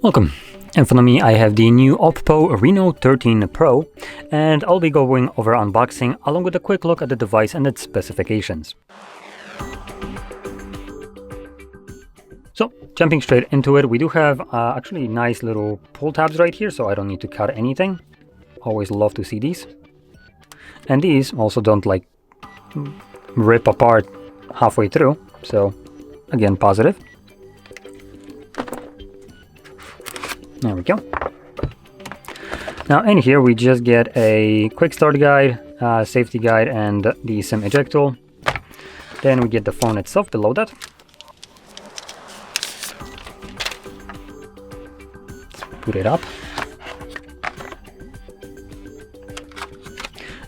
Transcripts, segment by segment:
Welcome. In front of me I have the new OPPO Reno 13 Pro, and I'll be going over unboxing along with a quick look at the device and its specifications. So, jumping straight into it, we do have actually nice little pull tabs right here, so I don't need to cut anything. Always love to see these. And these also don't like rip apart halfway through, so again, positive. There we go. Now in here we just get a quick start guide, safety guide, and the SIM eject tool. Then we get the phone itself below that. Let's put it up.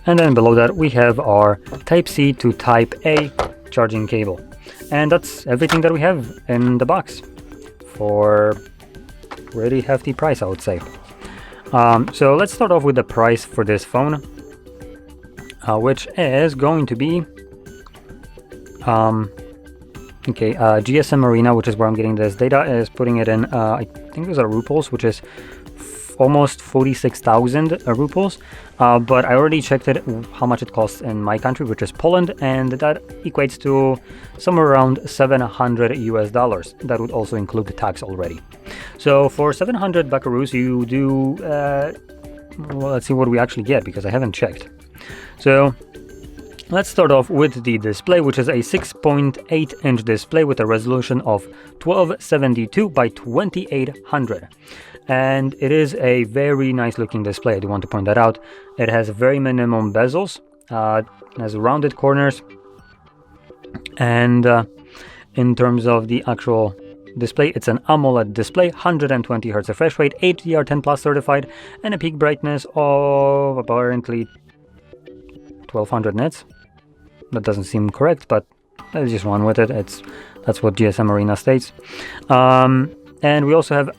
And then below that we have our Type-C to Type-A charging cable. And that's everything that we have in the box for pretty hefty price, I would say. So let's start off with the price for this phone, which is going to be GSM Arena, which is where I'm getting this data, is putting it in I think those are rubles, which is almost 46,000 rubles, but I already checked it how much it costs in my country, which is Poland, and that equates to somewhere around $700 US. That would also include the tax already. So for 700 buckaroos you do well, let's see what we actually get, because I haven't checked. So let's start off with the display, which is a 6.8 inch display with a resolution of 1272 by 2800. And it is a very nice looking display. I do want to point that out. It has very minimum bezels, has rounded corners, and in terms of the actual display, it's an AMOLED display, 120 Hz refresh rate, HDR10 Plus certified, and a peak brightness of apparently 1200 nits. That doesn't seem correct, but let's just run with it. That's what GSM Arena states. And we also have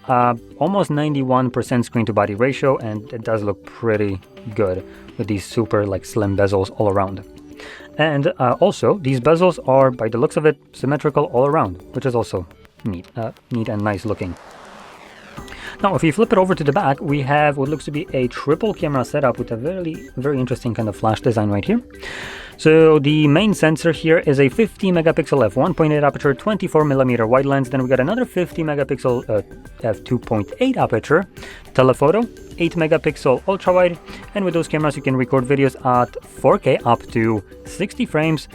almost 91% screen to body ratio, and it does look pretty good with these super slim bezels all around. And also these bezels are, by the looks of it, symmetrical all around, which is also neat and nice looking. Now, if you flip it over to the back, we have what looks to be a triple camera setup with a very interesting kind of flash design right here. So the main sensor here is a 50 megapixel f1.8 aperture, 24mm wide lens. Then we got another 50 megapixel f2.8 aperture telephoto, 8 megapixel ultra wide, and with those cameras you can record videos at 4K up to 60 frames.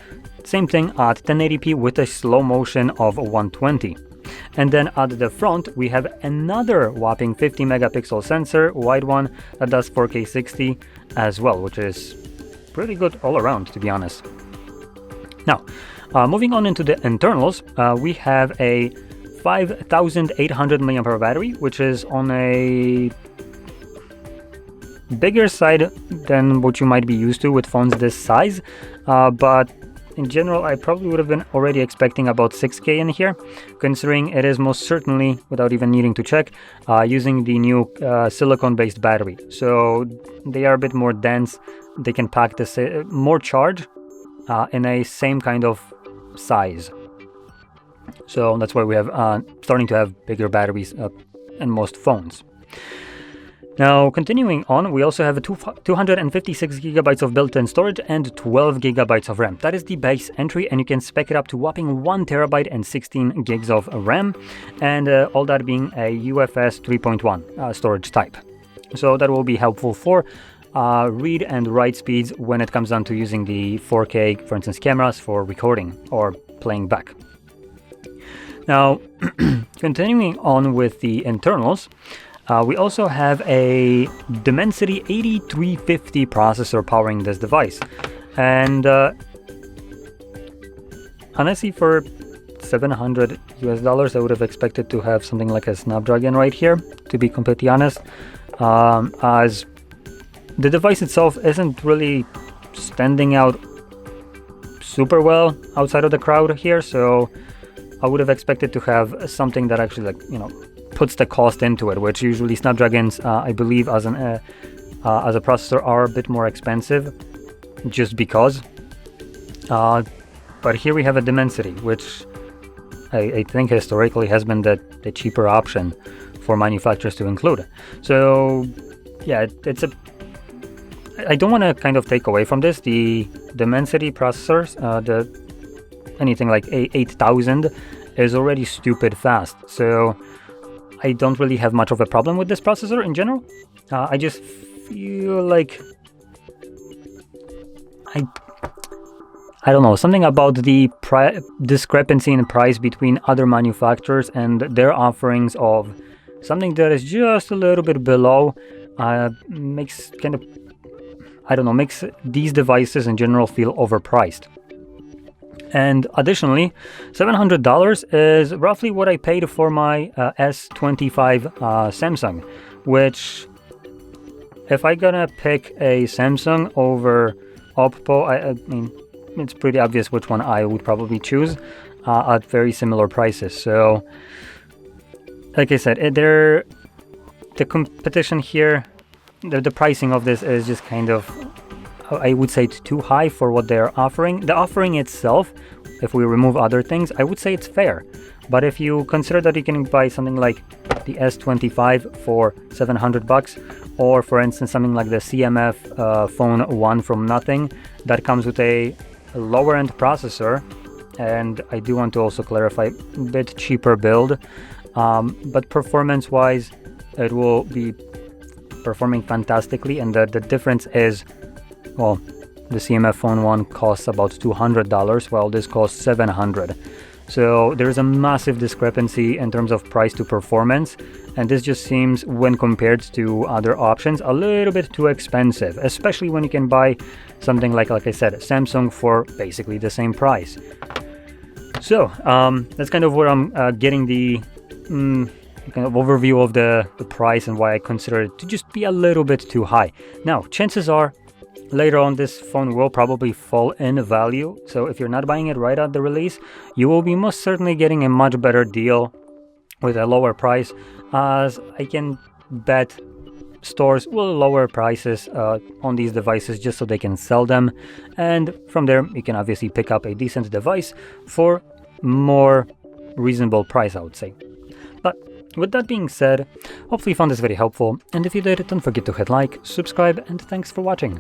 Same thing at 1080p with a slow motion of 120. And then at the front we have another whopping 50 megapixel sensor, wide one, that does 4K 60 as well, which is pretty good all around, to be honest. Now, moving on into the internals, we have a 5800 mAh battery, which is on a bigger side than what you might be used to with phones this size, but in general, I probably would have been already expecting about 6K in here, considering it is most certainly, without even needing to check, using the new silicone-based battery. So they are a bit more dense. They can pack more charge in a same kind of size. So that's why we have starting to have bigger batteries in most phones. Now, continuing on, we also have a 256 gigabytes of built-in storage and 12 gigabytes of RAM. That is the base entry, and you can spec it up to whopping 1 terabyte and 16 gigs of RAM, and all that being a UFS 3.1 storage type. So that will be helpful for read and write speeds when it comes down to using the 4K, for instance, cameras for recording or playing back. Now, continuing on with the internals, we also have a Dimensity 8350 processor powering this device. And honestly, for $700 US, I would have expected to have something like a Snapdragon right here, to be completely honest, as the device itself isn't really standing out super well outside of the crowd here, so I would have expected to have something that actually puts the cost into it, which usually Snapdragons, I believe, as a processor are a bit more expensive, just because. But here we have a Dimensity, which I think historically has been the cheaper option for manufacturers to include. So yeah, I don't want to kind of take away from this. The Dimensity processors, anything like 8000 is already stupid fast. So I don't really have much of a problem with this processor in general. I just feel like I don't know, something about the discrepancy in price between other manufacturers and their offerings of something that is just a little bit below makes these devices in general feel overpriced. And additionally, $700 is roughly what I paid for my S25 Samsung, which if I'm gonna pick a Samsung over OPPO, I mean, it's pretty obvious which one I would probably choose at very similar prices. So, like I said, the competition here, the pricing of this is just kind of, I would say, too high for what they're offering. The offering itself, if we remove other things, I would say it's fair. But if you consider that you can buy something like the S25 for $700, or for instance something like the CMF Phone 1 from Nothing that comes with a lower end processor, and I do want to also clarify, a bit cheaper build, but performance wise it will be performing fantastically. And the difference is, well, the CMF Phone 1 costs about $200 while this costs $700. So there's a massive discrepancy in terms of price to performance, and this just seems, when compared to other options, a little bit too expensive, especially when you can buy something like I said, Samsung for basically the same price. So that's kind of where I'm getting the kind of overview of the price and why I consider it to just be a little bit too high. Now, chances are later on this phone will probably fall in value, so if you're not buying it right at the release, you will be most certainly getting a much better deal with a lower price, as I can bet stores will lower prices on these devices just so they can sell them, and from there you can obviously pick up a decent device for more reasonable price, I would say. But with that being said, hopefully you found this very helpful, and if you did, don't forget to hit like, subscribe, and thanks for watching.